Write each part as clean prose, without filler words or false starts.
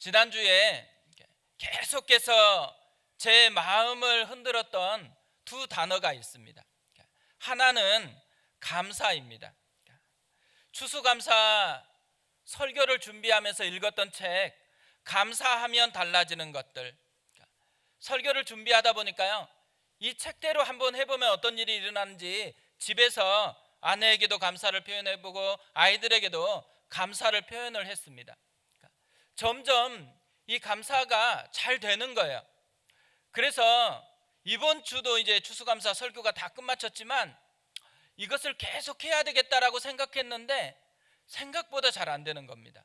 지난주에 계속해서 제 마음을 흔들었던 두 단어가 있습니다. 하나는 감사입니다. 추수감사 설교를 준비하면서 읽었던 책 감사하면 달라지는 것들, 설교를 준비하다 보니까요, 이 책대로 한번 해보면 어떤 일이 일어나는지 집에서 아내에게도 감사를 표현해보고 아이들에게도 감사를 표현을 했습니다. 점점 이 감사가 잘 되는 거예요. 그래서 이번 주도 이제 추수감사 설교가 다 끝마쳤지만 이것을 계속 해야 되겠다라고 생각했는데 생각보다 잘 안 되는 겁니다.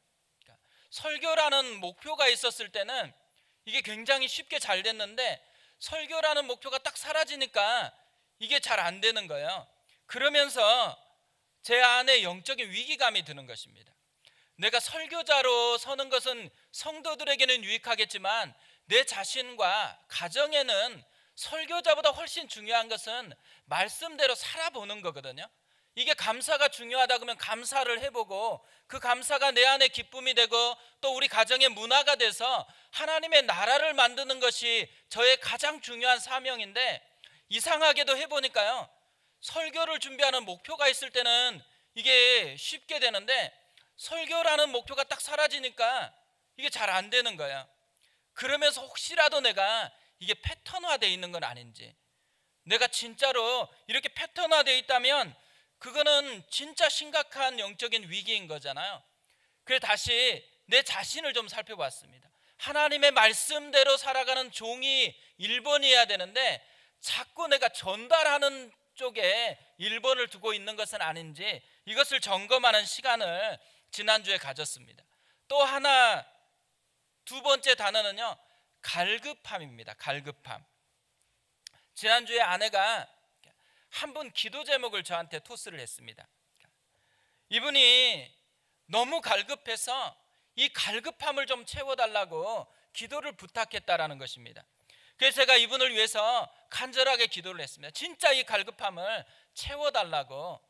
설교라는 목표가 있었을 때는 이게 굉장히 쉽게 잘 됐는데 설교라는 목표가 딱 사라지니까 이게 잘 안 되는 거예요. 그러면서 제 안에 영적인 위기감이 드는 것입니다. 내가 설교자로 서는 것은 성도들에게는 유익하겠지만 내 자신과 가정에는 설교자보다 훨씬 중요한 것은 말씀대로 살아보는 거거든요. 이게 감사가 중요하다 그러면 감사를 해보고 그 감사가 내 안에 기쁨이 되고 또 우리 가정의 문화가 돼서 하나님의 나라를 만드는 것이 저의 가장 중요한 사명인데, 이상하게도 해보니까요, 설교를 준비하는 목표가 있을 때는 이게 쉽게 되는데 설교라는 목표가 딱 사라지니까 이게 잘 안 되는 거예요. 그러면서 혹시라도 내가 이게 패턴화되어 있는 건 아닌지, 내가 진짜로 이렇게 패턴화되어 있다면 그거는 진짜 심각한 영적인 위기인 거잖아요. 그래서 다시 내 자신을 좀 살펴봤습니다. 하나님의 말씀대로 살아가는 종이 1번이어야 되는데 자꾸 내가 전달하는 쪽에 1번을 두고 있는 것은 아닌지 이것을 점검하는 시간을 지난주에 가졌습니다. 또 하나, 두 번째 단어는요, 갈급함입니다. 갈급함. 지난주에 아내가 한 분 기도 제목을 저한테 토스를 했습니다. 이분이 너무 갈급해서 이 갈급함을 좀 채워달라고 기도를 부탁했다라는 것입니다. 그래서 제가 이분을 위해서 간절하게 기도를 했습니다. 진짜 이 갈급함을 채워달라고.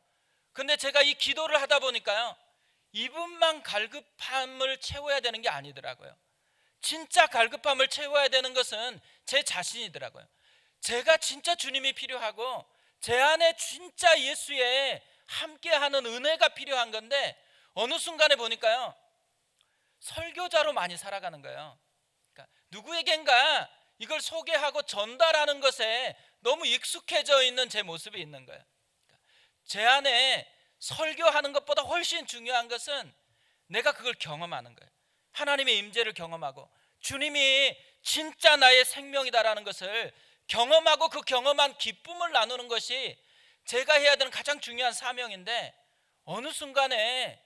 근데 제가 이 기도를 하다 보니까요, 이분만 갈급함을 채워야 되는 게 아니더라고요. 진짜 갈급함을 채워야 되는 것은 제 자신이더라고요. 제가 진짜 주님이 필요하고 제 안에 진짜 예수의 함께하는 은혜가 필요한 건데 어느 순간에 보니까요, 설교자로 많이 살아가는 거예요. 그러니까 누구에겐가 이걸 소개하고 전달하는 것에 너무 익숙해져 있는 제 모습이 있는 거예요. 그러니까 제 안에 설교하는 것보다 훨씬 중요한 것은 내가 그걸 경험하는 거예요. 하나님의 임재를 경험하고 주님이 진짜 나의 생명이다라는 것을 경험하고 그 경험한 기쁨을 나누는 것이 제가 해야 되는 가장 중요한 사명인데, 어느 순간에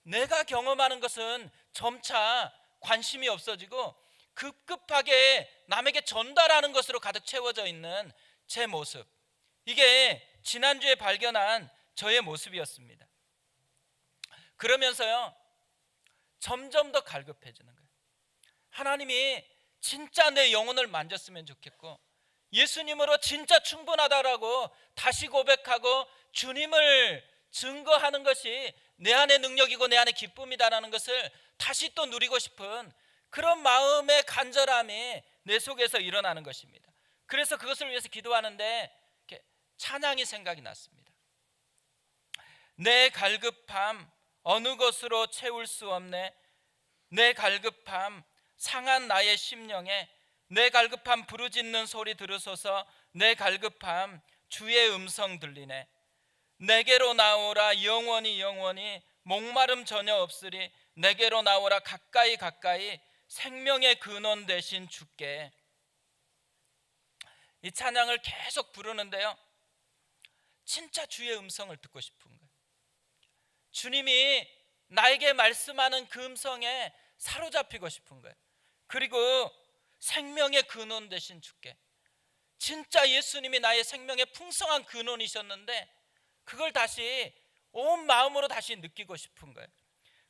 내가 경험하는 것은 점차 관심이 없어지고 급급하게 남에게 전달하는 것으로 가득 채워져 있는 제 모습, 이게 지난주에 발견한 저의 모습이었습니다. 그러면서요, 점점 더 갈급해지는 거예요. 하나님이 진짜 내 영혼을 만졌으면 좋겠고 예수님으로 진짜 충분하다라고 다시 고백하고 주님을 증거하는 것이 내 안의 능력이고 내 안의 기쁨이다라는 것을 다시 또 누리고 싶은 그런 마음의 간절함이 내 속에서 일어나는 것입니다. 그래서 그것을 위해서 기도하는데 찬양이 생각이 났습니다. 내 갈급함 어느 것으로 채울 수 없네. 내 갈급함 상한 나의 심령에 내 갈급함 부르짖는 소리 들으소서. 내 갈급함 주의 음성 들리네. 내게로 나오라 영원히 영원히 목마름 전혀 없으리. 내게로 나오라 가까이 가까이 생명의 근원 되신 주께. 이 찬양을 계속 부르는데요, 진짜 주의 음성을 듣고 싶은 거예요. 주님이 나에게 말씀하는 그 음성에 사로잡히고 싶은 거예요. 그리고 생명의 근원 되신 주께, 진짜 예수님이 나의 생명의 풍성한 근원이셨는데 그걸 다시 온 마음으로 다시 느끼고 싶은 거예요.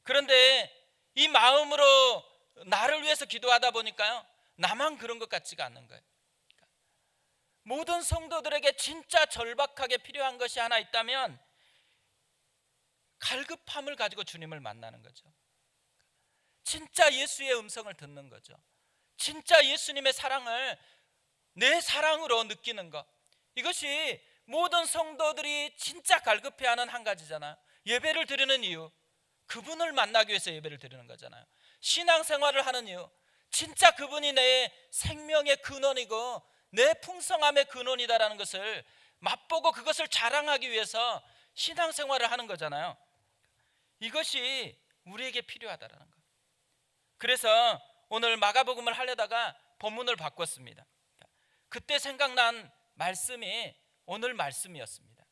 그런데 이 마음으로 나를 위해서 기도하다 보니까요, 나만 그런 것 같지가 않는 거예요. 모든 성도들에게 진짜 절박하게 필요한 것이 하나 있다면 갈급함을 가지고 주님을 만나는 거죠. 진짜 예수의 음성을 듣는 거죠. 진짜 예수님의 사랑을 내 사랑으로 느끼는 것, 이것이 모든 성도들이 진짜 갈급해하는 한 가지잖아요. 예배를 드리는 이유, 그분을 만나기 위해서 예배를 드리는 거잖아요. 신앙생활을 하는 이유, 진짜 그분이 내 생명의 근원이고 내 풍성함의 근원이다라는 것을 맛보고 그것을 자랑하기 위해서 신앙생활을 하는 거잖아요. 이것이 우리에게 필요하다라는 거. 그래서 오늘 마가복음을 하려다가 본문을 바꿨습니다. 그때 생각난 말씀이 오늘 말씀이었습니다.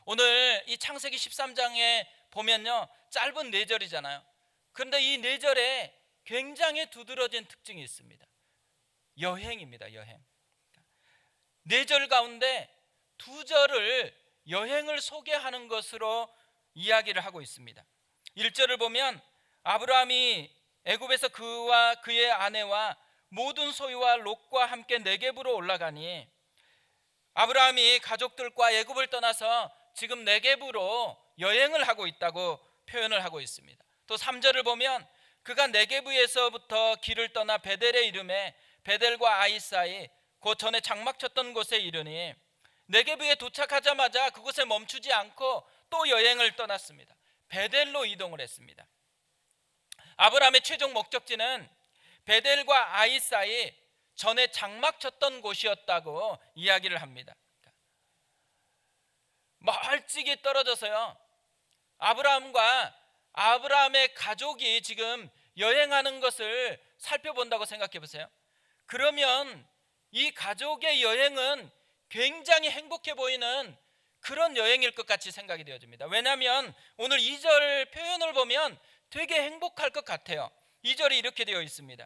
오늘 이 창세기 13장에 보면요, 짧은 4절이잖아요. 그런데 이 4절에 굉장히 두드러진 특징이 있습니다. 여행입니다. 여행. 4절 가운데 2절을 여행을 소개하는 것으로 이야기를 하고 있습니다. 1절을 보면 아브라함이 애굽에서 그와 그의 아내와 모든 소유와 롯과 함께 네겝으로 올라가니, 아브라함이 가족들과 애굽을 떠나서 지금 네겝으로 여행을 하고 있다고 표현을 하고 있습니다. 또 3절을 보면 그가 네겝에서부터 길을 떠나 베델에 이르매 베델과 아이 사이 곧 전에 장막 쳤던 곳에 이르니 네겝에 도착하자마자 그곳에 멈추지 않고 또 여행을 떠났습니다. 베델로 이동을 했습니다. 아브라함의 최종 목적지는 베델과 아이 사이 전에 장막 쳤던 곳이었다고 이야기를 합니다. 멀찍이 떨어져서요, 아브라함과 아브라함의 가족이 지금 여행하는 것을 살펴본다고 생각해 보세요. 그러면 이 가족의 여행은 굉장히 행복해 보이는 그런 여행일 것 같이 생각이 되어집니다. 왜냐하면 오늘 2절 표현을 보면 되게 행복할 것 같아요. 2절이 이렇게 되어 있습니다.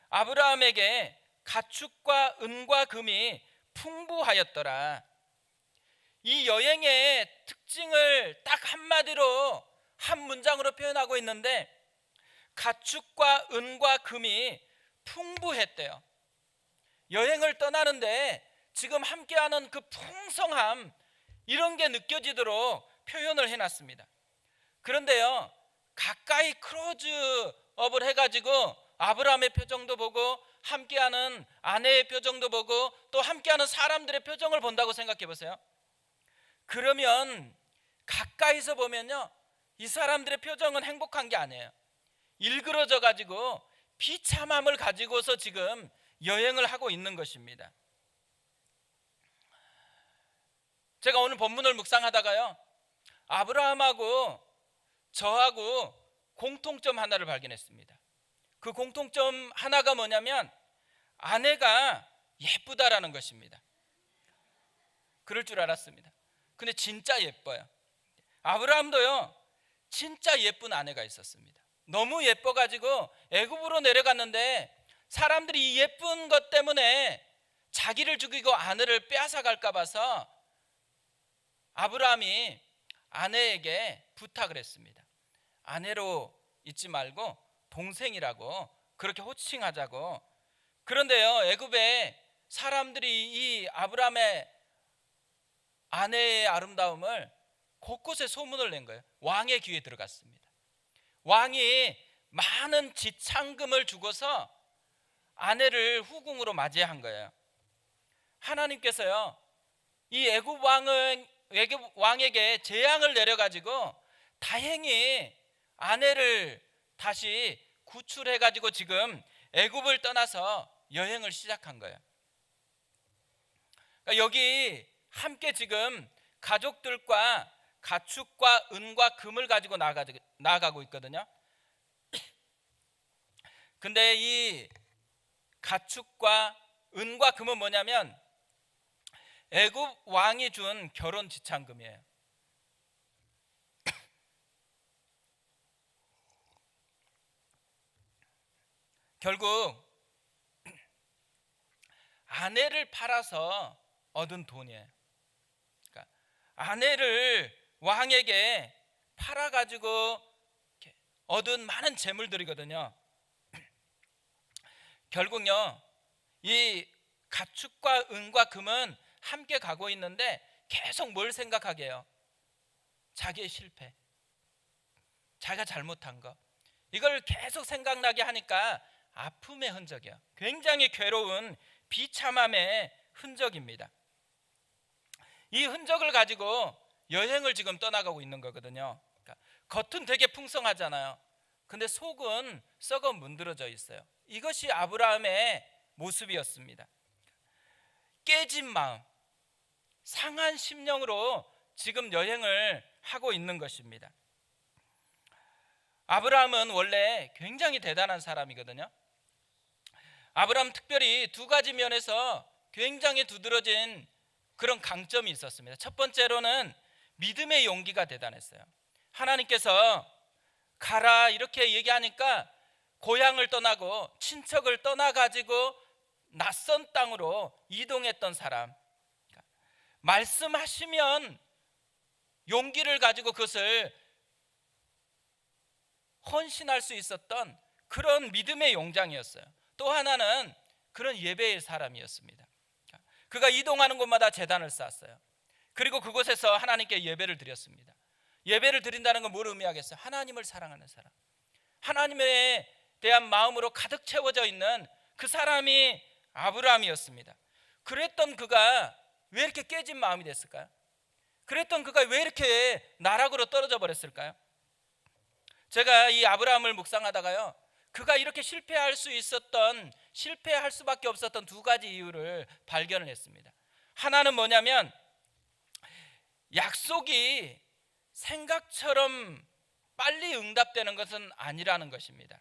아브라함에게 가축과 은과 금이 풍부하였더라. 이 여행의 특징을 딱 한마디로 한 문장으로 표현하고 있는데, 가축과 은과 금이 풍부했대요. 여행을 떠나는데 지금 함께하는 그 풍성함, 이런 게 느껴지도록 표현을 해놨습니다. 그런데요, 가까이 클로즈업을 해가지고 아브라함의 표정도 보고 함께하는 아내의 표정도 보고 또 함께하는 사람들의 표정을 본다고 생각해 보세요. 그러면 가까이서 보면요, 이 사람들의 표정은 행복한 게 아니에요. 일그러져 가지고 비참함을 가지고서 지금 여행을 하고 있는 것입니다. 제가 오늘 본문을 묵상하다가요, 아브라함하고 저하고 공통점 하나를 발견했습니다. 그 공통점 하나가 뭐냐면 아내가 예쁘다라는 것입니다. 그럴 줄 알았습니다. 근데 진짜 예뻐요. 아브라함도요, 진짜 예쁜 아내가 있었습니다. 너무 예뻐가지고 애굽으로 내려갔는데 사람들이 이 예쁜 것 때문에 자기를 죽이고 아내를 빼앗아갈까 봐서 아브라함이 아내에게 부탁을 했습니다. 아내로 잊지 말고 동생이라고 그렇게 호칭하자고. 그런데요, 애굽에 사람들이 이 아브라함의 아내의 아름다움을 곳곳에 소문을 낸 거예요. 왕의 귀에 들어갔습니다. 왕이 많은 지창금을 주고서 아내를 후궁으로 맞이한 거예요. 하나님께서요, 이 애굽 왕에게 재앙을 내려가지고 다행히 아내를 다시 구출해가지고 지금 애굽을 떠나서 여행을 시작한 거예요. 그러니까 여기 함께 지금 가족들과 가축과 은과 금을 가지고 나아가고 있거든요. 근데 이 가축과 은과 금은 뭐냐면 애굽 왕이 준 결혼 지참금이에요. 결국 아내를 팔아서 얻은 돈이에요. 그러니까 아내를 왕에게 팔아가지고 얻은 많은 재물들이거든요. 결국요, 이 가축과 은과 금은 함께 가고 있는데 계속 뭘 생각하게 해요? 자기의 실패, 자기가 잘못한 거, 이걸 계속 생각나게 하니까 아픔의 흔적이에요. 굉장히 괴로운 비참함의 흔적입니다. 이 흔적을 가지고 여행을 지금 떠나가고 있는 거거든요. 그러니까 겉은 되게 풍성하잖아요. 근데 속은 썩어 문드러져 있어요. 이것이 아브라함의 모습이었습니다. 깨진 마음, 상한 심령으로 지금 여행을 하고 있는 것입니다. 아브라함은 원래 굉장히 대단한 사람이거든요. 아브라함 특별히 두 가지 면에서 굉장히 두드러진 그런 강점이 있었습니다. 첫 번째로는 믿음의 용기가 대단했어요. 하나님께서 가라 이렇게 얘기하니까 고향을 떠나고 친척을 떠나가지고 낯선 땅으로 이동했던 사람, 말씀하시면 용기를 가지고 그것을 헌신할 수 있었던 그런 믿음의 용장이었어요. 또 하나는 그런 예배의 사람이었습니다. 그가 이동하는 곳마다 제단을 쌓았어요. 그리고 그곳에서 하나님께 예배를 드렸습니다. 예배를 드린다는 건 뭘 의미하겠어요? 하나님을 사랑하는 사람, 하나님에 대한 마음으로 가득 채워져 있는 그 사람이 아브라함이었습니다. 그랬던 그가 왜 이렇게 깨진 마음이 됐을까요? 그랬던 그가 왜 이렇게 나락으로 떨어져 버렸을까요? 제가 이 아브라함을 묵상하다가요, 그가 이렇게 실패할 수밖에 없었던 두 가지 이유를 발견을 했습니다. 하나는 뭐냐면 약속이 생각처럼 빨리 응답되는 것은 아니라는 것입니다.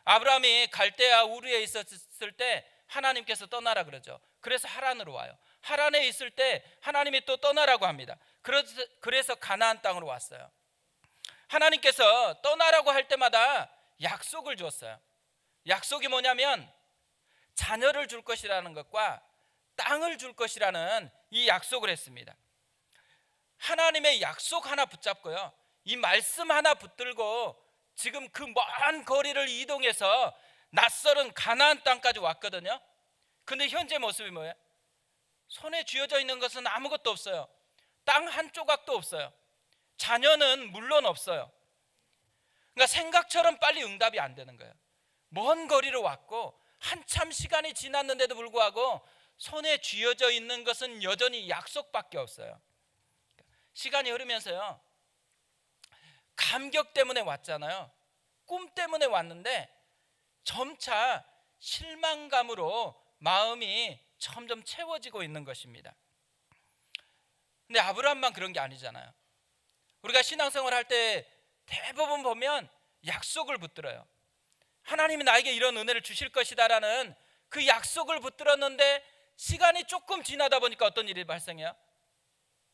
아브라함이 갈대아 우르에 있었을 때 하나님께서 떠나라 그러죠. 그래서 하란으로 와요. 하란에 있을 때 하나님이 또 떠나라고 합니다. 그래서 가나안 땅으로 왔어요. 하나님께서 떠나라고 할 때마다 약속을 주었어요. 약속이 뭐냐면 자녀를 줄 것이라는 것과 땅을 줄 것이라는 이 약속을 했습니다. 하나님의 약속 하나 붙잡고요, 이 말씀 하나 붙들고 지금 그 먼 거리를 이동해서 낯설은 가나안 땅까지 왔거든요. 근데 현재 모습이 뭐예요? 손에 쥐어져 있는 것은 아무것도 없어요. 땅 한 조각도 없어요. 자녀는 물론 없어요. 그러니까 생각처럼 빨리 응답이 안 되는 거예요. 먼 거리로 왔고 한참 시간이 지났는데도 불구하고 손에 쥐어져 있는 것은 여전히 약속밖에 없어요. 시간이 흐르면서요, 감격 때문에 왔잖아요. 꿈 때문에 왔는데 점차 실망감으로 마음이 점점 채워지고 있는 것입니다. 근데 아브라함만 그런 게 아니잖아요. 우리가 신앙생활 할 때 대부분 보면 약속을 붙들어요. 하나님이 나에게 이런 은혜를 주실 것이다라는 그 약속을 붙들었는데 시간이 조금 지나다 보니까 어떤 일이 발생해요?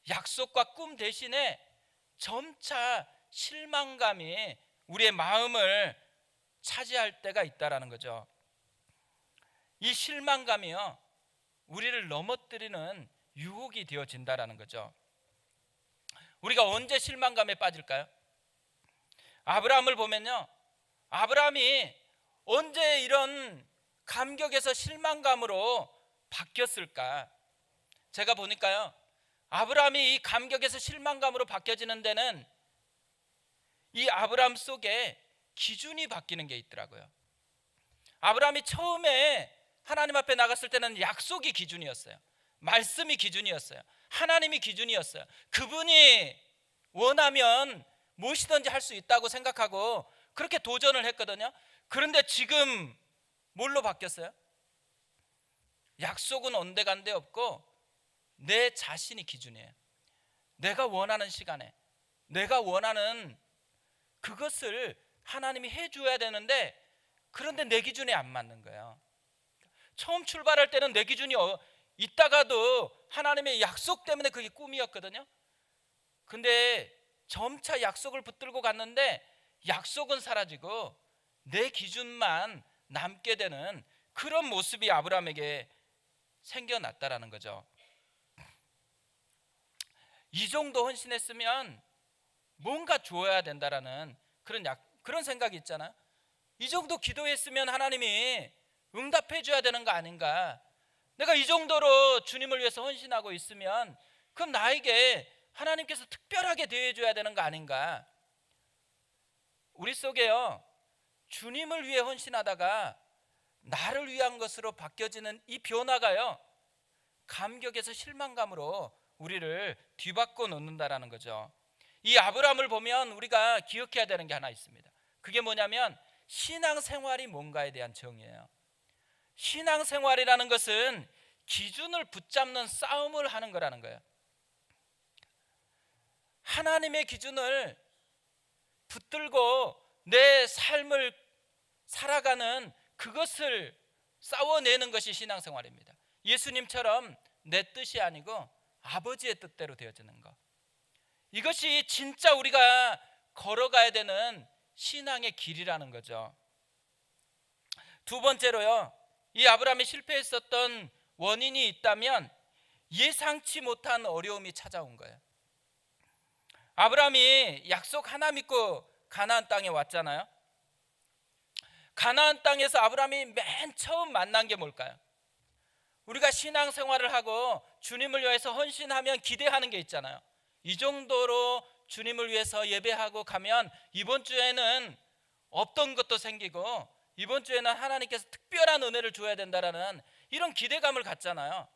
약속과 꿈 대신에 점차 실망감이 우리의 마음을 차지할 때가 있다라는 거죠. 이 실망감이요, 우리를 넘어뜨리는 유혹이 되어진다라는 거죠. 우리가 언제 실망감에 빠질까요? 아브라함을 보면요, 아브라함이 언제 이런 감격에서 실망감으로 바뀌었을까? 제가 보니까요, 아브라함이 이 감격에서 실망감으로 바뀌어지는 데는 이 아브라함 속에 기준이 바뀌는 게 있더라고요. 아브라함이 처음에 하나님 앞에 나갔을 때는 약속이 기준이었어요. 말씀이 기준이었어요. 하나님이 기준이었어요. 그분이 원하면 무엇이든지 할 수 있다고 생각하고 그렇게 도전을 했거든요. 그런데 지금 뭘로 바뀌었어요? 약속은 온데간데 없고 내 자신이 기준이에요. 내가 원하는 시간에 내가 원하는 그것을 하나님이 해줘야 되는데, 그런데 내 기준에 안 맞는 거예요. 처음 출발할 때는 내 기준이 있다가도 하나님의 약속 때문에 그게 꿈이었거든요. 근데 점차 약속을 붙들고 갔는데 약속은 사라지고 내 기준만 남게 되는 그런 모습이 아브라함에게 생겨났다라는 거죠. 이 정도 헌신했으면 뭔가 줘야 된다라는 그런 생각이 있잖아요. 이 정도 기도했으면 하나님이 응답해 줘야 되는 거 아닌가? 내가 이 정도로 주님을 위해서 헌신하고 있으면 그럼 나에게 하나님께서 특별하게 대해 줘야 되는 거 아닌가? 우리 속에요, 주님을 위해 헌신하다가 나를 위한 것으로 바뀌어지는 이 변화가요, 감격에서 실망감으로 우리를 뒤바꿔 놓는다라는 거죠. 이 아브라함을 보면 우리가 기억해야 되는 게 하나 있습니다. 그게 뭐냐면 신앙생활이 뭔가에 대한 정의예요. 신앙생활이라는 것은 기준을 붙잡는 싸움을 하는 거라는 거예요. 하나님의 기준을 붙들고 내 삶을 살아가는 그것을 싸워내는 것이 신앙생활입니다. 예수님처럼 내 뜻이 아니고 아버지의 뜻대로 되어지는 것, 이것이 진짜 우리가 걸어가야 되는 신앙의 길이라는 거죠. 두 번째로요, 이 아브라함이 실패했었던 원인이 있다면 예상치 못한 어려움이 찾아온 거예요. 아브라함이 약속 하나 믿고 가나안 땅에 왔잖아요. 가나안 땅에서 아브라함이 맨 처음 만난 게 뭘까요? 우리가 신앙생활을 하고 주님을 위해서 헌신하면 기대하는 게 있잖아요. 이 정도로 주님을 위해서 예배하고 가면 이번 주에는 없던 것도 생기고 이번 주에는 하나님께서 특별한 은혜를 줘야 된다라는 이런 기대감을 갖잖아요.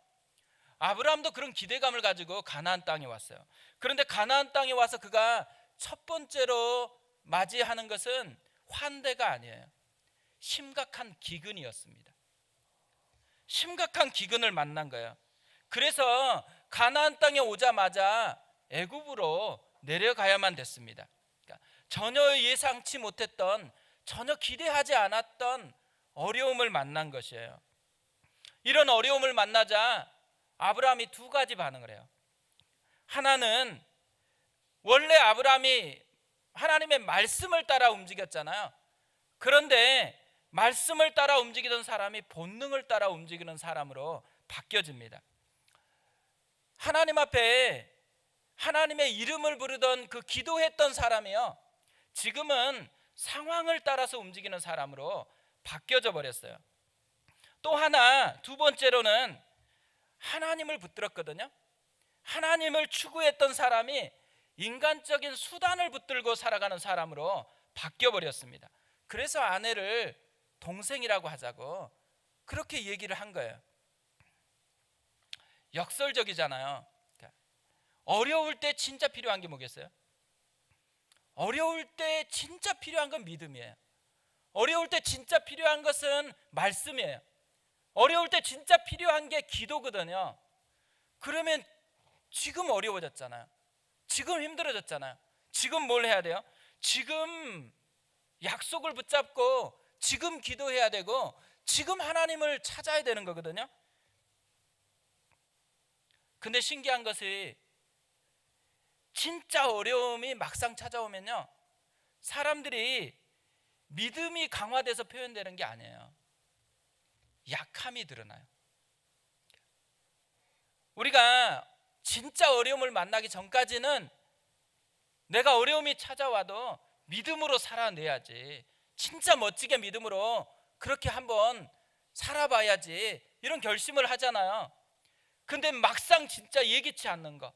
아브라함도 그런 기대감을 가지고 가나안 땅에 왔어요. 그런데 가나안 땅에 와서 그가 첫 번째로 맞이하는 것은 환대가 아니에요. 심각한 기근이었습니다. 심각한 기근을 만난 거예요. 그래서 가나안 땅에 오자마자 애굽으로 내려가야만 됐습니다. 그러니까 전혀 예상치 못했던, 전혀 기대하지 않았던 어려움을 만난 것이에요. 이런 어려움을 만나자 아브라함이 두 가지 반응을 해요. 하나는, 원래 아브라함이 하나님의 말씀을 따라 움직였잖아요. 그런데 말씀을 따라 움직이던 사람이 본능을 따라 움직이는 사람으로 바뀌어집니다. 하나님 앞에 하나님의 이름을 부르던 그 기도했던 사람이요, 지금은 상황을 따라서 움직이는 사람으로 바뀌어져 버렸어요. 또 하나, 두 번째로는 하나님을 붙들었거든요. 하나님을 추구했던 사람이 인간적인 수단을 붙들고 살아가는 사람으로 바뀌어 버렸습니다. 그래서 아내를 동생이라고 하자고 그렇게 얘기를 한 거예요. 역설적이잖아요. 어려울 때 진짜 필요한 게 뭐겠어요? 어려울 때 진짜 필요한 건 믿음이에요. 어려울 때 진짜 필요한 것은 말씀이에요. 어려울 때 진짜 필요한 게 기도거든요. 그러면 지금 어려워졌잖아요. 지금 힘들어졌잖아요. 지금 뭘 해야 돼요? 지금 약속을 붙잡고 지금 기도해야 되고 지금 하나님을 찾아야 되는 거거든요. 근데 신기한 것이 진짜 어려움이 막상 찾아오면요, 사람들이 믿음이 강화돼서 표현되는 게 아니에요. 약함이 드러나요. 우리가 진짜 어려움을 만나기 전까지는 내가 어려움이 찾아와도 믿음으로 살아내야지, 진짜 멋지게 믿음으로 그렇게 한번 살아봐야지, 이런 결심을 하잖아요. 근데 막상 진짜 예기치 않는 거,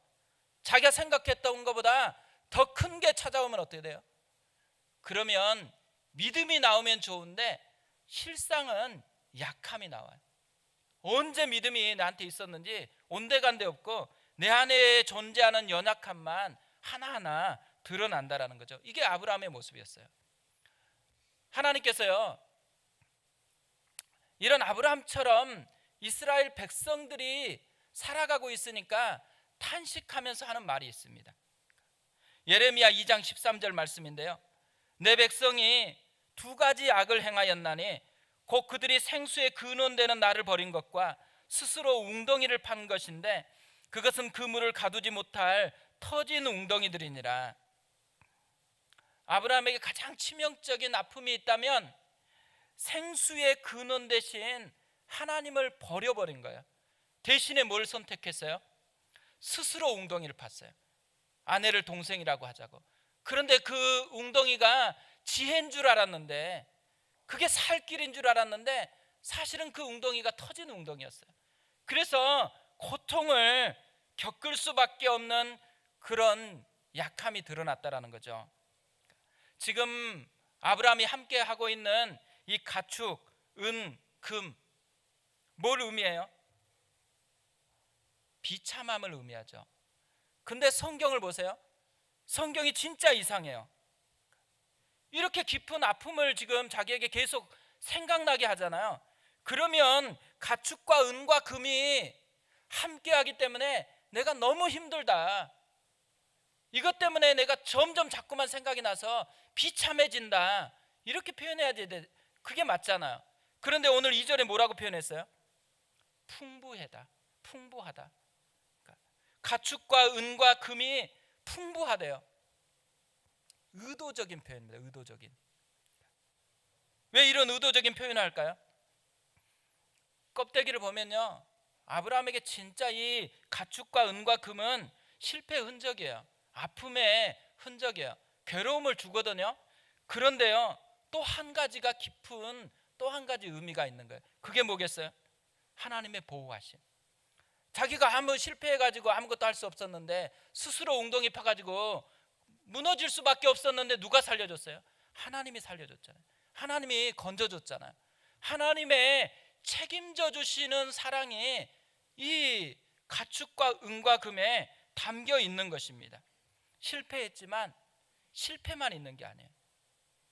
자기가 생각했던 것보다 더 큰 게 찾아오면 어떻게 돼요? 그러면 믿음이 나오면 좋은데 실상은 약함이 나와요. 언제 믿음이 나한테 있었는지 온데간데 없고 내 안에 존재하는 연약함만 하나하나 드러난다라는 거죠. 이게 아브라함의 모습이었어요. 하나님께서요, 이런 아브라함처럼 이스라엘 백성들이 살아가고 있으니까 탄식하면서 하는 말이 있습니다. 예레미야 2장 13절 말씀인데요, 내 백성이 두 가지 악을 행하였나니 곧 그들이 생수의 근원되는 나를 버린 것과 스스로 웅덩이를 판 것인데 그것은 그 물을 가두지 못할 터진 웅덩이들이니라. 아브라함에게 가장 치명적인 아픔이 있다면 생수의 근원 대신 하나님을 버려버린 거예요. 대신에 뭘 선택했어요? 스스로 웅덩이를 팠어요. 아내를 동생이라고 하자고. 그런데 그 웅덩이가 지혜인 줄 알았는데, 그게 살 길인 줄 알았는데 사실은 그 웅덩이가 터진 웅덩이였어요. 그래서 고통을 겪을 수밖에 없는 그런 약함이 드러났다라는 거죠. 지금 아브라함이 함께 하고 있는 이 가축, 은, 금, 뭘 의미해요? 비참함을 의미하죠. 근데 성경을 보세요. 성경이 진짜 이상해요. 이렇게 깊은 아픔을 지금 자기에게 계속 생각나게 하잖아요. 그러면 가축과 은과 금이 함께하기 때문에 내가 너무 힘들다, 이것 때문에 내가 점점 자꾸만 생각이 나서 비참해진다, 이렇게 표현해야지 그게 맞잖아요. 그런데 오늘 2절에 뭐라고 표현했어요? 풍부하다, 풍부하다. 가축과 은과 금이 풍부하대요. 의도적인 표현입니다. 의도적인. 왜 이런 의도적인 표현을 할까요? 껍데기를 보면요, 아브라함에게 진짜 이 가축과 은과 금은 실패의 흔적이에요. 아픔의 흔적이에요. 괴로움을 주거든요. 그런데요, 또 한 가지가 깊은 또 한 가지 의미가 있는 거예요. 그게 뭐겠어요? 하나님의 보호하심. 자기가 아무 실패해가지고 아무것도 할 수 없었는데, 스스로 웅덩이 파가지고 무너질 수밖에 없었는데 누가 살려줬어요? 하나님이 살려줬잖아요. 하나님이 건져줬잖아요. 하나님의 책임져 주시는 사랑이 이 가축과 은과 금에 담겨 있는 것입니다. 실패했지만 실패만 있는 게 아니에요.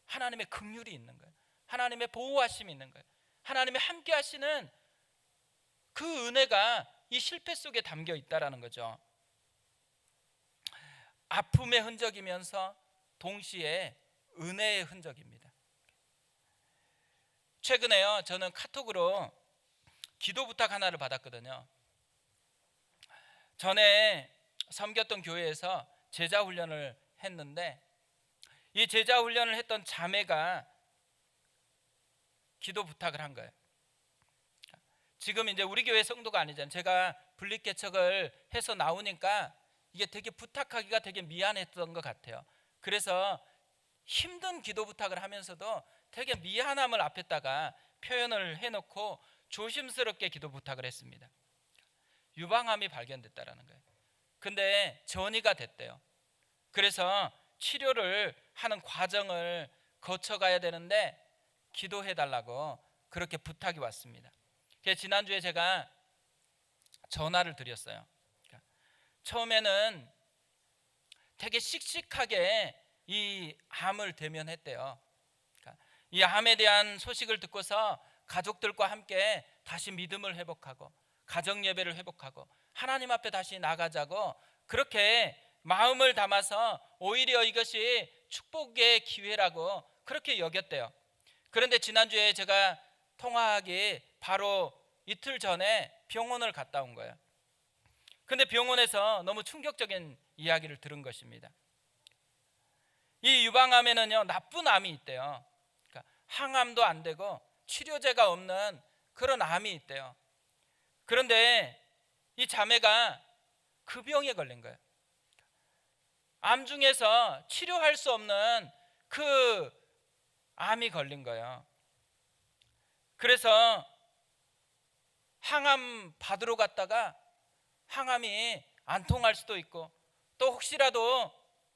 하나님의 긍휼이 있는 거예요. 하나님의 보호하심이 있는 거예요. 하나님의 함께 하시는 그 은혜가 이 실패 속에 담겨 있다라는 거죠. 아픔의 흔적이면서 동시에 은혜의 흔적입니다. 최근에요, 저는 카톡으로 기도 부탁 하나를 받았거든요. 전에 섬겼던 교회에서 제자 훈련을 했는데, 이 제자 훈련을 했던 자매가 기도 부탁을 한 거예요. 지금 이제 우리 교회 성도가 아니잖아요. 제가 분립개척을 해서 나오니까 이게 되게 부탁하기가 되게 미안했던 것 같아요. 그래서 힘든 기도 부탁을 하면서도 되게 미안함을 앞에다가 표현을 해놓고 조심스럽게 기도 부탁을 했습니다. 유방암이 발견됐다라는 거예요. 근데 전이가 됐대요. 그래서 치료를 하는 과정을 거쳐가야 되는데 기도해달라고 그렇게 부탁이 왔습니다. 그래서 지난주에 제가 전화를 드렸어요. 처음에는 되게 씩씩하게 이 암을 대면했대요. 이 암에 대한 소식을 듣고서 가족들과 함께 다시 믿음을 회복하고 가정 예배를 회복하고 하나님 앞에 다시 나가자고 그렇게 마음을 담아서 오히려 이것이 축복의 기회라고 그렇게 여겼대요. 그런데 지난주에 제가 통화하기 바로 이틀 전에 병원을 갔다 온 거예요. 근데 병원에서 너무 충격적인 이야기를 들은 것입니다. 이 유방암에는요, 나쁜 암이 있대요. 그러니까 항암도 안 되고 치료제가 없는 그런 암이 있대요. 그런데 이 자매가 그 병에 걸린 거예요. 암 중에서 치료할 수 없는 그 암이 걸린 거예요. 그래서 항암 받으러 갔다가 항암이 안 통할 수도 있고, 또 혹시라도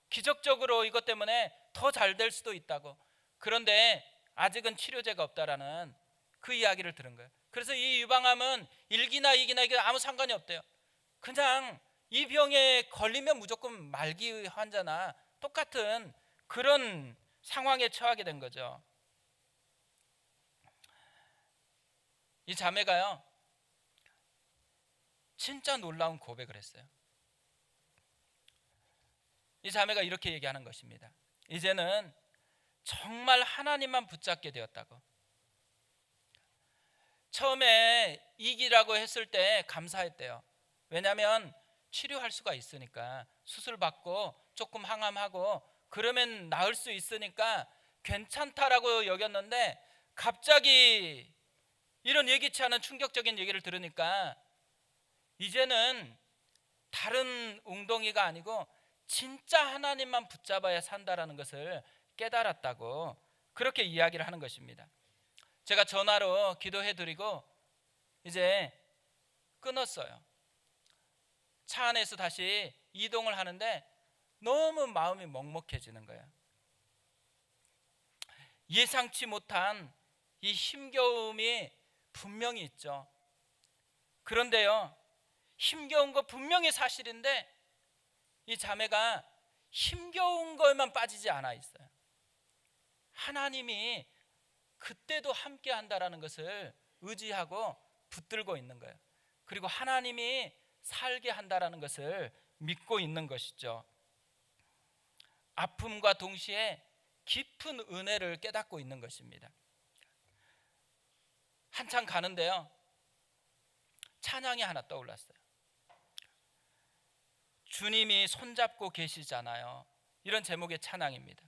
기적적으로 이것 때문에 더 잘 될 수도 있다고, 그런데 아직은 치료제가 없다라는 그 이야기를 들은 거예요. 그래서 이 유방암은 1기나 2기나 이게 아무 상관이 없대요. 그냥 이 병에 걸리면 무조건 말기 환자나 똑같은 그런 상황에 처하게 된 거죠. 이 자매가요, 진짜 놀라운 고백을 했어요. 이 자매가 이렇게 얘기하는 것입니다. 이제는 정말 하나님만 붙잡게 되었다고. 처음에 이기라고 했을 때 감사했대요. 왜냐하면 치료할 수가 있으니까, 수술 받고 조금 항암하고 그러면 나을 수 있으니까 괜찮다라고 여겼는데, 갑자기 이런 예기치 않은 충격적인 얘기를 들으니까 이제는 다른 웅덩이가 아니고 진짜 하나님만 붙잡아야 산다라는 것을 깨달았다고 그렇게 이야기를 하는 것입니다. 제가 전화로 기도해드리고 이제 끊었어요. 차 안에서 다시 이동을 하는데 너무 마음이 먹먹해지는 거예요. 예상치 못한 이 힘겨움이 분명히 있죠. 그런데요, 힘겨운 거 분명히 사실인데 이 자매가 힘겨운 거에만 빠지지 않아 있어요. 하나님이 그때도 함께 한다라는 것을 의지하고 붙들고 있는 거예요. 그리고 하나님이 살게 한다라는 것을 믿고 있는 것이죠. 아픔과 동시에 깊은 은혜를 깨닫고 있는 것입니다. 한참 가는데요, 찬양이 하나 떠올랐어요. 주님이 손잡고 계시잖아요. 이런 제목의 찬양입니다.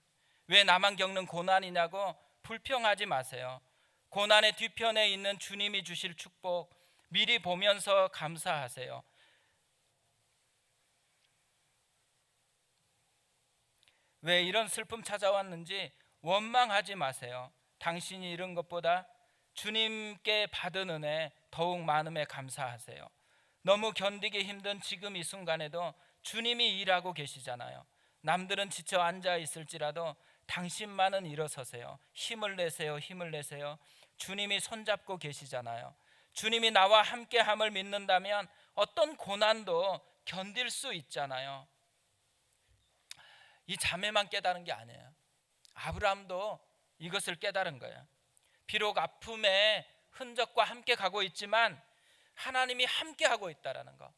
왜 나만 겪는 고난이냐고 불평하지 마세요. 고난의 뒤편에 있는 주님이 주실 축복 미리 보면서 감사하세요. 왜 이런 슬픔 찾아왔는지 원망하지 마세요. 당신이 잃은 것보다 주님께 받은 은혜 더욱 많음에 감사하세요. 너무 견디기 힘든 지금 이 순간에도 주님이 일하고 계시잖아요. 남들은 지쳐 앉아 있을지라도 당신만은 일어서세요. 힘을 내세요. 힘을 내세요. 주님이 손잡고 계시잖아요. 주님이 나와 함께함을 믿는다면 어떤 고난도 견딜 수 있잖아요. 이 자매만 깨달은 게 아니에요. 아브라함도 이것을 깨달은 거예요. 비록 아픔의 흔적과 함께 가고 있지만 하나님이 함께 하고 있다라는 거.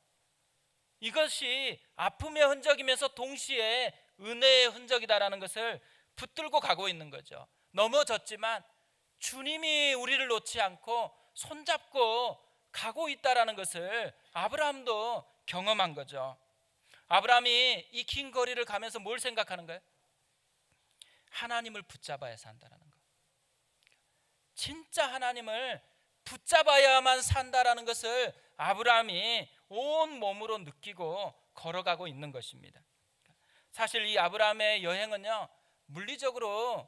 이것이 아픔의 흔적이면서 동시에 은혜의 흔적이다라는 것을 붙들고 가고 있는 거죠. 넘어졌지만 주님이 우리를 놓지 않고 손잡고 가고 있다라는 것을 아브라함도 경험한 거죠. 아브라함이 이 긴 거리를 가면서 뭘 생각하는 거예요? 하나님을 붙잡아야 산다라는 거. 진짜 하나님을 붙잡아야만 산다라는 것을 아브라함이 온 몸으로 느끼고 걸어가고 있는 것입니다. 사실 이 아브라함의 여행은요, 물리적으로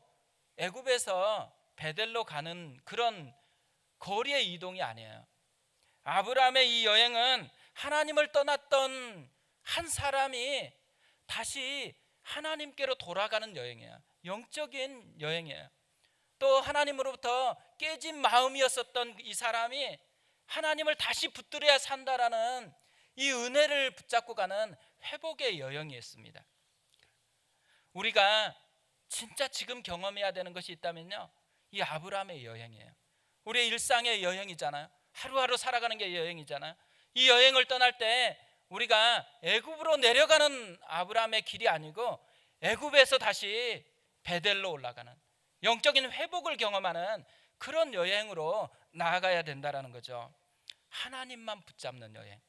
애굽에서 베델로 가는 그런 거리의 이동이 아니에요. 아브라함의 이 여행은 하나님을 떠났던 한 사람이 다시 하나님께로 돌아가는 여행이에요. 영적인 여행이에요. 또 하나님으로부터 깨진 마음이었었던 이 사람이 하나님을 다시 붙들어야 산다라는 이 은혜를 붙잡고 가는 회복의 여행이었습니다. 우리가 진짜 지금 경험해야 되는 것이 있다면요, 이 아브라함의 여행이에요. 우리의 일상의 여행이잖아요. 하루하루 살아가는 게 여행이잖아요. 이 여행을 떠날 때 우리가 애굽으로 내려가는 아브라함의 길이 아니고 애굽에서 다시 베델로 올라가는 영적인 회복을 경험하는 그런 여행으로 나아가야 된다는 거죠. 하나님만 붙잡는 여행,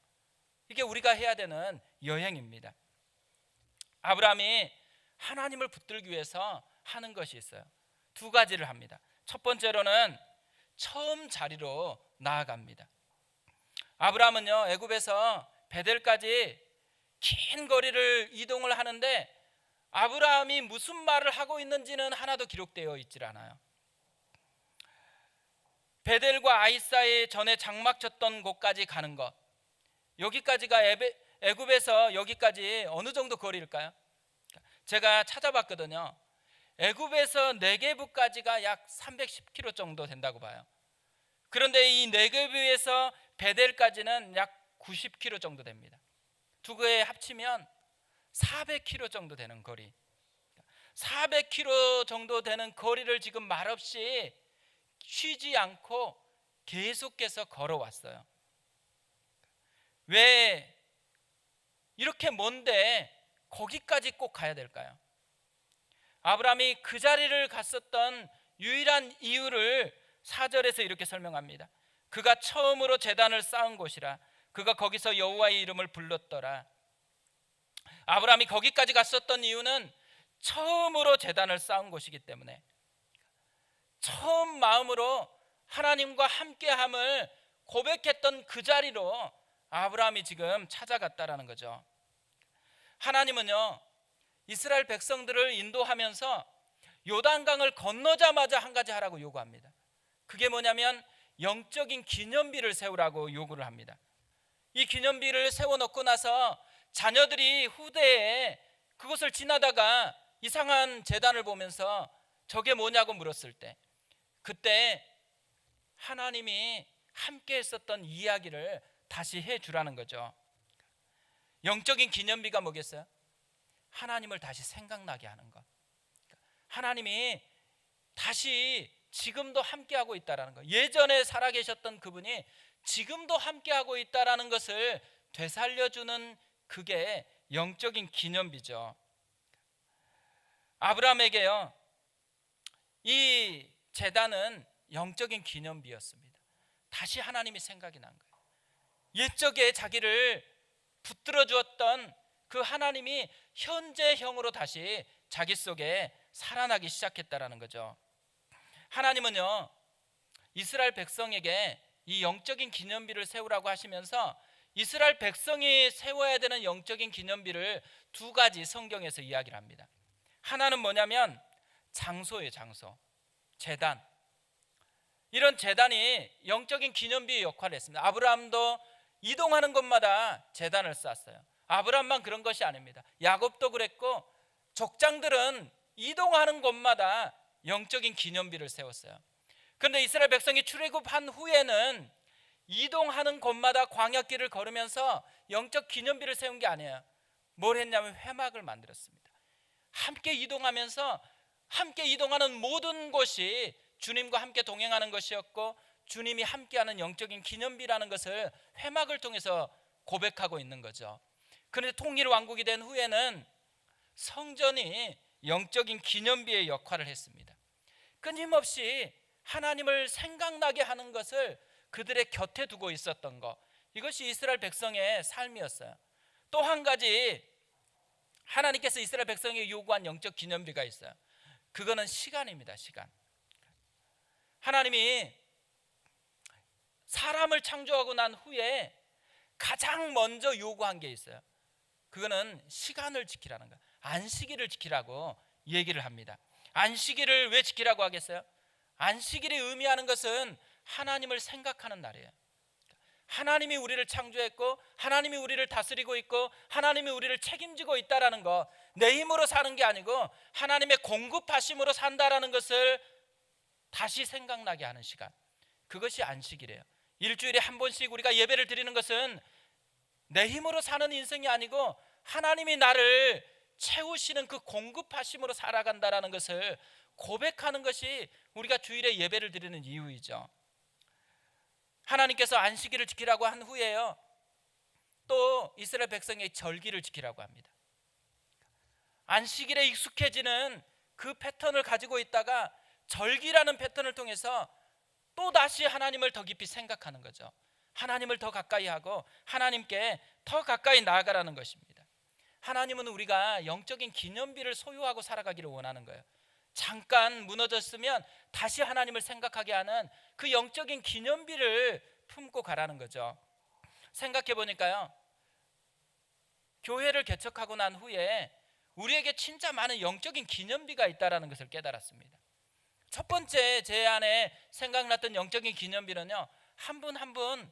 이게 우리가 해야 되는 여행입니다. 아브라함이 하나님을 붙들기 위해서 하는 것이 있어요. 두 가지를 합니다. 첫 번째로는 처음 자리로 나아갑니다. 아브라함은요, 애굽에서 베델까지 긴 거리를 이동을 하는데 아브라함이 무슨 말을 하고 있는지는 하나도 기록되어 있질 않아요. 베델과 아이 사이 전에 장막 쳤던 곳까지 가는 것, 여기까지가 애굽에서 여기까지 어느 정도 거리일까요? 제가 찾아봤거든요. 애굽에서 네게브까지가 약 310km 정도 된다고 봐요. 그런데 이 네게브에서 베델까지는 약 90km 정도 됩니다. 두 개에 합치면 400km 정도 되는 거리. 400km 정도 되는 거리를 지금 말없이 쉬지 않고 계속해서 걸어왔어요. 왜 이렇게 먼데 거기까지 꼭 가야 될까요? 아브라함이 그 자리를 갔었던 유일한 이유를 4절에서 이렇게 설명합니다. 그가 처음으로 제단을 쌓은 곳이라. 그가 거기서 여호와의 이름을 불렀더라. 아브라함이 거기까지 갔었던 이유는 처음으로 제단을 쌓은 곳이기 때문에, 처음 마음으로 하나님과 함께함을 고백했던 그 자리로 아브라함이 지금 찾아갔다라는 거죠. 하나님은요, 이스라엘 백성들을 인도하면서 요단강을 건너자마자 한 가지 하라고 요구합니다. 그게 뭐냐면 영적인 기념비를 세우라고 요구를 합니다. 이 기념비를 세워놓고 나서 자녀들이 후대에 그곳을 지나다가 이상한 제단을 보면서 저게 뭐냐고 물었을 때 그때 하나님이 함께 했었던 이야기를 다시 해주라는 거죠. 영적인 기념비가 뭐겠어요? 하나님을 다시 생각나게 하는 것. 하나님이 다시 지금도 함께하고 있다는 것. 예전에 살아계셨던 그분이 지금도 함께하고 있다는 것을 되살려주는 그게 영적인 기념비죠. 아브라함에게요, 이 제단은 영적인 기념비였습니다. 다시 하나님이 생각이 난 거예요. 옛적에 자기를 붙들어 주었던 그 하나님이 현재형으로 다시 자기 속에 살아나기 시작했다라는 거죠. 하나님은요, 이스라엘 백성에게 이 영적인 기념비를 세우라고 하시면서 이스라엘 백성이 세워야 되는 영적인 기념비를 두 가지 성경에서 이야기를 합니다. 하나는 뭐냐면 장소예요. 장소, 제단. 이런 제단이 영적인 기념비의 역할을 했습니다. 아브라함도 이동하는 곳마다 제단을 쌓았어요. 아브라함만 그런 것이 아닙니다. 야곱도 그랬고 족장들은 이동하는 곳마다 영적인 기념비를 세웠어요. 그런데 이스라엘 백성이 출애굽한 후에는 이동하는 곳마다 광야길을 걸으면서 영적 기념비를 세운 게 아니에요. 뭘 했냐면 회막을 만들었습니다. 함께 이동하면서 함께 이동하는 모든 곳이 주님과 함께 동행하는 것이었고 주님이 함께하는 영적인 기념비라는 것을 회막을 통해서 고백하고 있는 거죠. 그런데 통일왕국이 된 후에는 성전이 영적인 기념비의 역할을 했습니다. 끊임없이 하나님을 생각나게 하는 것을 그들의 곁에 두고 있었던 것, 이것이 이스라엘 백성의 삶이었어요. 또 한 가지 하나님께서 이스라엘 백성에게 요구한 영적 기념비가 있어요. 그거는 시간입니다. 시간. 하나님이 사람을 창조하고 난 후에 가장 먼저 요구한 게 있어요. 그거는 시간을 지키라는 거예요. 안식일을 지키라고 얘기를 합니다. 안식일을 왜 지키라고 하겠어요? 안식일이 의미하는 것은 하나님을 생각하는 날이에요. 하나님이 우리를 창조했고 하나님이 우리를 다스리고 있고 하나님이 우리를 책임지고 있다라는 거, 내 힘으로 사는 게 아니고 하나님의 공급하심으로 산다라는 것을 다시 생각나게 하는 시간, 그것이 안식이래요. 일주일에 한 번씩 우리가 예배를 드리는 것은 내 힘으로 사는 인생이 아니고 하나님이 나를 채우시는 그 공급하심으로 살아간다라는 것을 고백하는 것이 우리가 주일에 예배를 드리는 이유이죠. 하나님께서 안식일을 지키라고 한 후에요, 또 이스라엘 백성의 절기를 지키라고 합니다. 안식일에 익숙해지는 그 패턴을 가지고 있다가 절기라는 패턴을 통해서 또 다시 하나님을 더 깊이 생각하는 거죠. 하나님을 더 가까이 하고 하나님께 더 가까이 나아가라는 것입니다. 하나님은 우리가 영적인 기념비를 소유하고 살아가기를 원하는 거예요. 잠깐 무너졌으면 다시 하나님을 생각하게 하는 그 영적인 기념비를 품고 가라는 거죠. 생각해 보니까요, 교회를 개척하고 난 후에 우리에게 진짜 많은 영적인 기념비가 있다는 것을 깨달았습니다. 첫 번째 제 안에 생각났던 영적인 기념비는요, 한 분 한 분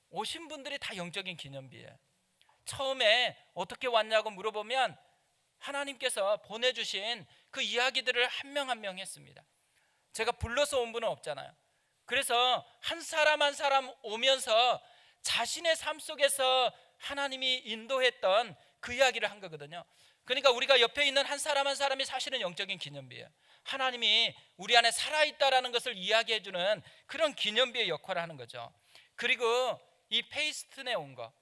오신 분들이 다 영적인 기념비예요. 처음에 어떻게 왔냐고 물어보면 하나님께서 보내주신 그 이야기들을 한 명 한 명 했습니다. 제가 불러서 온 분은 없잖아요. 그래서 한 사람 한 사람 오면서 자신의 삶 속에서 하나님이 인도했던 그 이야기를 한 거거든요. 그러니까 우리가 옆에 있는 한 사람 한 사람이 사실은 영적인 기념비예요. 하나님이 우리 안에 살아있다라는 것을 이야기해주는 그런 기념비의 역할을 하는 거죠. 그리고 이 페이스튼에 온 거,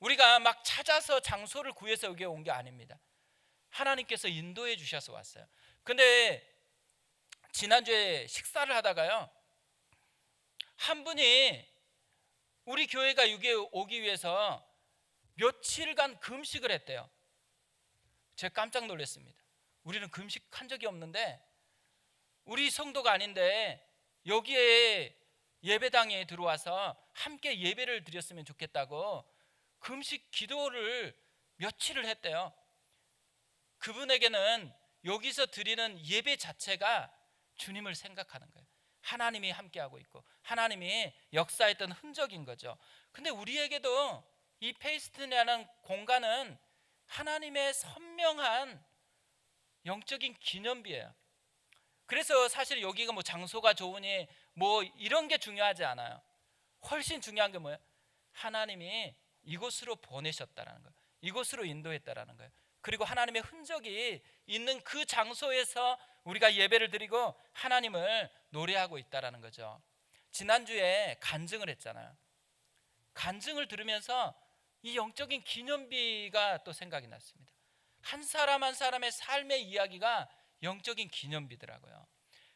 우리가 막 찾아서 장소를 구해서 여기 온 게 아닙니다. 하나님께서 인도해 주셔서 왔어요. 근데 지난주에 식사를 하다가요, 한 분이 우리 교회가 여기에 오기 위해서 며칠간 금식을 했대요. 제가 깜짝 놀랐습니다. 우리는 금식한 적이 없는데, 우리 성도가 아닌데 여기에 예배당에 들어와서 함께 예배를 드렸으면 좋겠다고 금식 기도를 며칠을 했대요. 그분에게는 여기서 드리는 예배 자체가 주님을 생각하는 거예요. 하나님이 함께하고 있고 하나님이 역사했던 흔적인 거죠. 근데 우리에게도 이 페이스튼이라는 공간은 하나님의 선명한 영적인 기념비예요. 그래서 사실 여기가 뭐 장소가 좋으니 뭐 이런 게 중요하지 않아요. 훨씬 중요한 게 뭐예요? 하나님이 이곳으로 보내셨다라는 거예요. 이곳으로 인도했다라는 거예요. 그리고 하나님의 흔적이 있는 그 장소에서 우리가 예배를 드리고 하나님을 노래하고 있다라는 거죠. 지난주에 간증을 했잖아요. 간증을 들으면서 이 영적인 기념비가 또 생각이 났습니다. 한 사람 한 사람의 삶의 이야기가 영적인 기념비더라고요.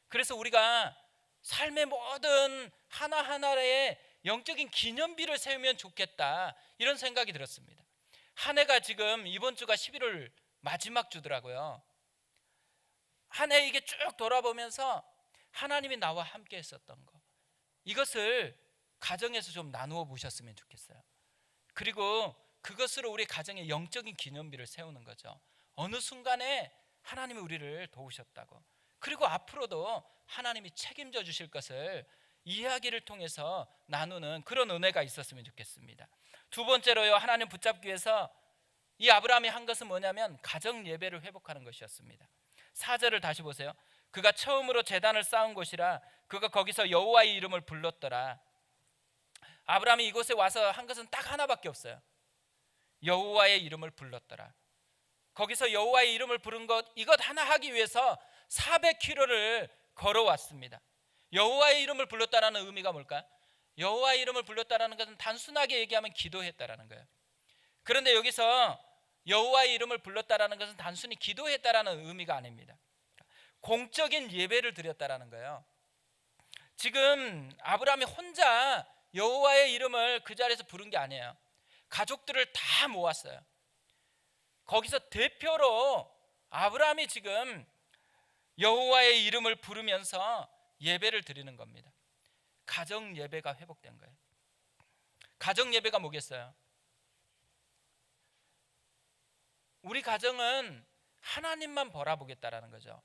그래서 우리가 삶의 모든 하나하나에 영적인 기념비를 세우면 좋겠다, 이런 생각이 들었습니다. 한 해가 지금 이번 주가 11월 마지막 주더라고요. 한 해 이게 쭉 돌아보면서 하나님이 나와 함께 했었던 거, 이것을 가정에서 좀 나누어 보셨으면 좋겠어요. 그리고 그것으로 우리 가정의 영적인 기념비를 세우는 거죠. 어느 순간에 하나님이 우리를 도우셨다고, 그리고 앞으로도 하나님이 책임져 주실 것을 이야기를 통해서 나누는 그런 은혜가 있었으면 좋겠습니다. 두 번째로요, 하나님 붙잡기 위해서 이 아브라함이 한 것은 뭐냐면 가정 예배를 회복하는 것이었습니다. 4절을 다시 보세요. 그가 처음으로 제단을 쌓은 곳이라 그가 거기서 여호와의 이름을 불렀더라. 아브라함이 이곳에 와서 한 것은 딱 하나밖에 없어요. 여호와의 이름을 불렀더라. 거기서 여호와의 이름을 부른 것, 이것 하나 하기 위해서 400km를 걸어왔습니다. 여호와의 이름을 불렀다라는 의미가 뭘까요? 여호와의 이름을 불렀다라는 것은 단순하게 얘기하면 기도했다라는 거예요. 그런데 여기서 여호와의 이름을 불렀다라는 것은 단순히 기도했다라는 의미가 아닙니다. 공적인 예배를 드렸다라는 거예요. 지금 아브라함이 혼자 여호와의 이름을 그 자리에서 부른 게 아니에요. 가족들을 다 모았어요. 거기서 대표로 아브라함이 지금 여호와의 이름을 부르면서 예배를 드리는 겁니다. 가정 예배가 회복된 거예요. 가정 예배가 뭐겠어요? 우리 가정은 하나님만 바라보겠다라는 거죠.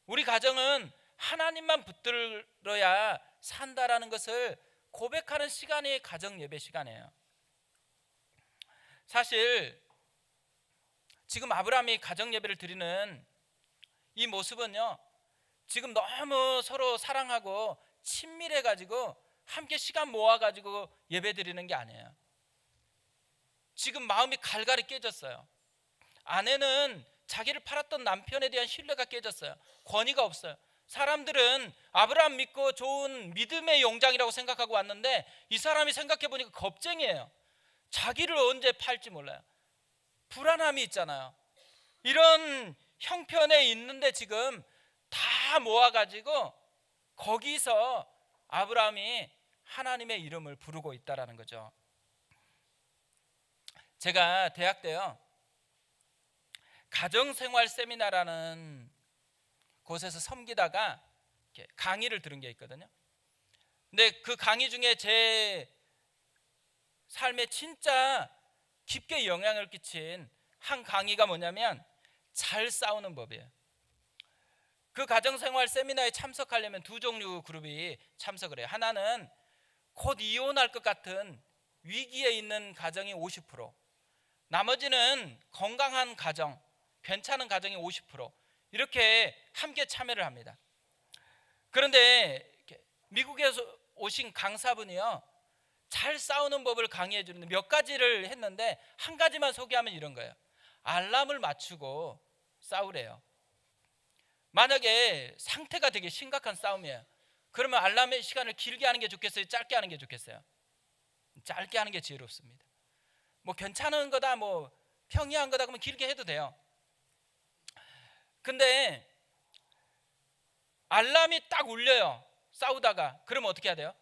우리 가정은 하나님만 붙들어야 산다라는 것을 고백하는 시간이 가정 예배 시간이에요. 사실 지금 아브라함이 가정 예배를 드리는 이 모습은요, 지금 너무 서로 사랑하고 친밀해 가지고 함께 시간 모아 가지고 예배 드리는 게 아니에요. 지금 마음이 갈갈이 깨졌어요. 아내는 자기를 팔았던 남편에 대한 신뢰가 깨졌어요. 권위가 없어요. 사람들은 아브라함 믿고 좋은 믿음의 용장이라고 생각하고 왔는데 이 사람이 생각해 보니까 겁쟁이에요. 자기를 언제 팔지 몰라요. 불안함이 있잖아요. 이런 형편에 있는데 지금 다 모아가지고 거기서 아브라함이 하나님의 이름을 부르고 있다라는 거죠. 제가 대학 때요, 가정생활 세미나라는 곳에서 섬기다가 강의를 들은 게 있거든요. 근데 그 강의 중에 제 삶에 진짜 깊게 영향을 끼친 한 강의가 뭐냐면 잘 싸우는 법이에요. 그 가정생활 세미나에 참석하려면 두 종류 그룹이 참석을 해요. 하나는 곧 이혼할 것 같은 위기에 있는 가정이 50%, 나머지는 건강한 가정, 괜찮은 가정이 50%, 이렇게 함께 참여를 합니다. 그런데 미국에서 오신 강사분이요, 잘 싸우는 법을 강의해 주는데 몇 가지를 했는데 한 가지만 소개하면 이런 거예요. 알람을 맞추고 싸우래요. 만약에 상태가 되게 심각한 싸움이에요. 그러면 알람의 시간을 길게 하는 게 좋겠어요? 짧게 하는 게 좋겠어요? 짧게 하는 게 지혜롭습니다. 뭐 괜찮은 거다, 뭐 평이한 거다 그러면 길게 해도 돼요. 근데 알람이 딱 울려요. 싸우다가. 그러면 어떻게 해야 돼요?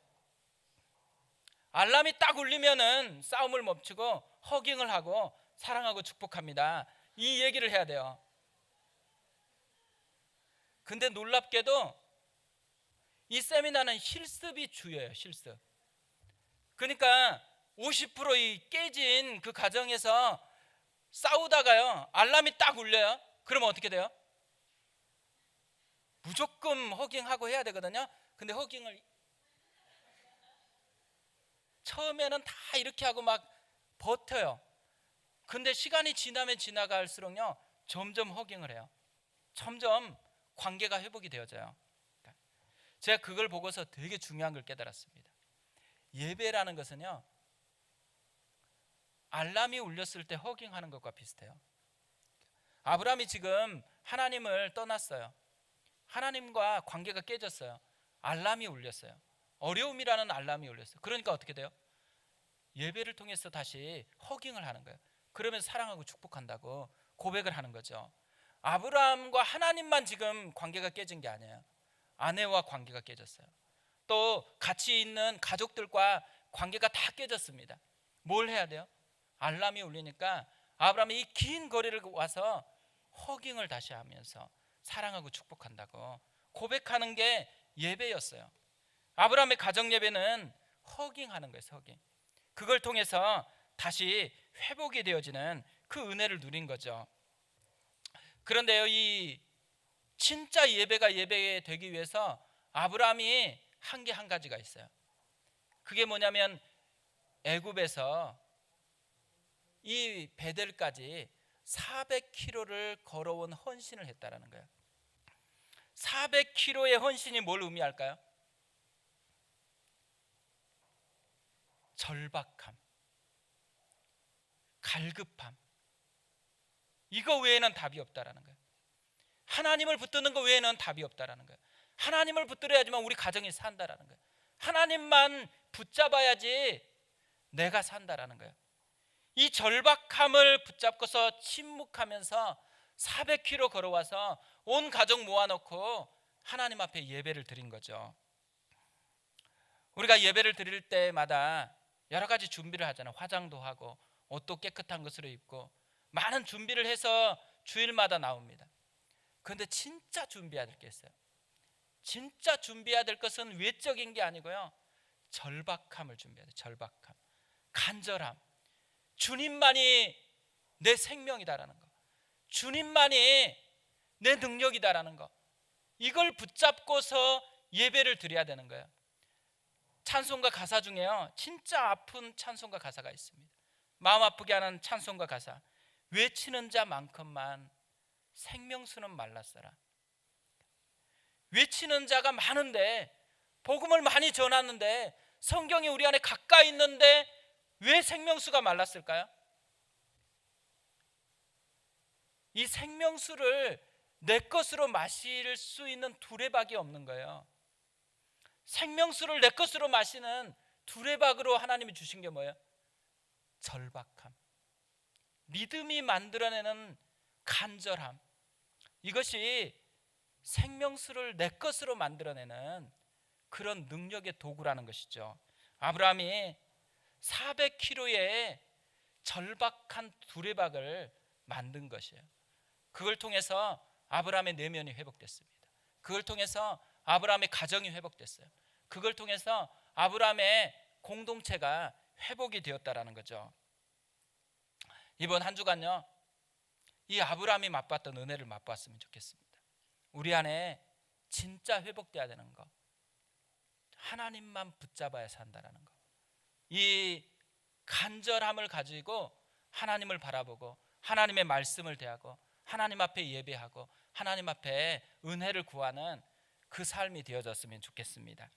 알람이 딱 울리면은 싸움을 멈추고 허깅을 하고 사랑하고 축복합니다, 이 얘기를 해야 돼요. 근데 놀랍게도 이 세미나는 실습이 주예요. 실습. 그러니까 50%이 깨진 그 가정에서 싸우다가요, 알람이 딱 울려요. 그러면 어떻게 돼요? 무조건 허깅하고 해야 되거든요. 근데 허깅을 처음에는 다 이렇게 하고 막 버텨요. 근데 시간이 지나면 지나갈수록요, 점점 허깅을 해요. 점점 관계가 회복이 되어져요. 제가 그걸 보고서 되게 중요한 걸 깨달았습니다. 예배라는 것은요, 알람이 울렸을 때 허깅하는 것과 비슷해요. 아브라함이 지금 하나님을 떠났어요. 하나님과 관계가 깨졌어요. 알람이 울렸어요. 어려움이라는 알람이 울렸어요. 그러니까 어떻게 돼요? 예배를 통해서 다시 허깅을 하는 거예요. 그러면 사랑하고 축복한다고 고백을 하는 거죠. 아브라함과 하나님만 지금 관계가 깨진 게 아니에요. 아내와 관계가 깨졌어요. 또 같이 있는 가족들과 관계가 다 깨졌습니다. 뭘 해야 돼요? 알람이 울리니까 아브라함이 이 긴 거리를 와서 허깅을 다시 하면서 사랑하고 축복한다고 고백하는 게 예배였어요. 아브라함의 가정 예배는 허깅하는 거예요. 허깅. 그걸 통해서 다시 회복이 되어지는 그 은혜를 누린 거죠. 그런데요, 이 진짜 예배가 예배되기 위해서 아브라함이 한 게 한 가지가 있어요. 그게 뭐냐면 애굽에서 이 베델까지 400km를 걸어온 헌신을 했다라는 거예요. 400km의 헌신이 뭘 의미할까요? 절박함, 갈급함, 이거 외에는 답이 없다라는 거예요. 하나님을 붙드는 것 외에는 답이 없다라는 거예요. 하나님을 붙들어야지만 우리 가정이 산다라는 거예요. 하나님만 붙잡아야지 내가 산다라는 거예요. 이 절박함을 붙잡고서 침묵하면서 400km 걸어와서 온 가족 모아놓고 하나님 앞에 예배를 드린 거죠. 우리가 예배를 드릴 때마다 여러 가지 준비를 하잖아요. 화장도 하고 옷도 깨끗한 것으로 입고 많은 준비를 해서 주일마다 나옵니다. 그런데 진짜 준비해야 될 게 있어요. 진짜 준비해야 될 것은 외적인 게 아니고요, 절박함을 준비해야 돼요. 절박함, 간절함. 주님만이 내 생명이다라는 거, 주님만이 내 능력이다라는 거, 이걸 붙잡고서 예배를 드려야 되는 거예요. 찬송가 가사 중에요, 진짜 아픈 찬송가 가사가 있습니다. 마음 아프게 하는 찬송가 가사. 외치는 자만큼만 생명수는 말랐어라. 외치는 자가 많은데, 복음을 많이 전하는데, 성경이 우리 안에 가까이 있는데 왜 생명수가 말랐을까요? 이 생명수를 내 것으로 마실 수 있는 두레박이 없는 거예요. 생명수를 내 것으로 마시는 두레박으로 하나님이 주신 게 뭐예요? 절박함, 믿음이 만들어내는 간절함. 이것이 생명수를 내 것으로 만들어내는 그런 능력의 도구라는 것이죠. 아브라함이 400km의 절박한 두레박을 만든 것이에요. 그걸 통해서 아브라함의 내면이 회복됐습니다. 그걸 통해서 아브라함의 가정이 회복됐어요. 그걸 통해서 아브라함의 공동체가 회복이 되었다라는 거죠. 이번 한 주간요, 이 아브라함이 맛봤던 은혜를 맛봤으면 좋겠습니다. 우리 안에 진짜 회복돼야 되는 거, 하나님만 붙잡아야 산다라는 거, 이 간절함을 가지고 하나님을 바라보고 하나님의 말씀을 대하고 하나님 앞에 예배하고 하나님 앞에 은혜를 구하는 그 삶이 되어졌으면 좋겠습니다.